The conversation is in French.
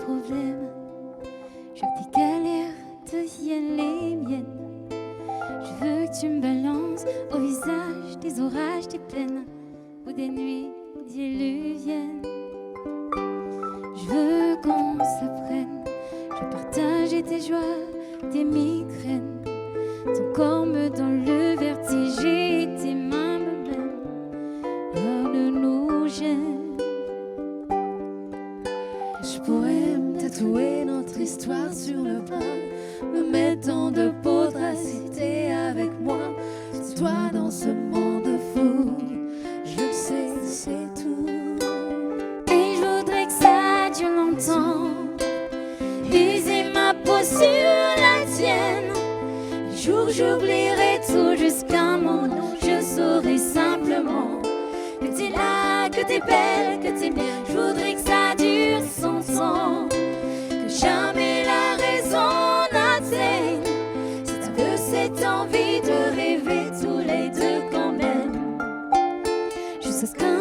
problèmes. Je veux que tes galères deviennent les miennes. Je veux que tu me balances au visage des orages, des peines ou des nuits diluviennes. Je veux qu'on s'apprenne. Je veux partager tes joies, tes migraines. Ton corps me donne le vertige et tes mains me mènent. L'heure ne nous gêne. Je pourrais me tatouer notre histoire sur le bras, me mettre en de peau de rester avec moi. C'est toi dans ce monde fou, je le sais, c'est tout. Et je voudrais que ça dure longtemps, user ma peau sur la tienne. Un jour j'oublierai tout jusqu'à mon nom. Je saurai simplement que t'es là, que t'es belle, que t'es bien. Je voudrais que ça dure sans temps, que jamais la raison n'atteigne cette un peu cette envie de rêver tous les deux quand même, jusqu'à ce qu'un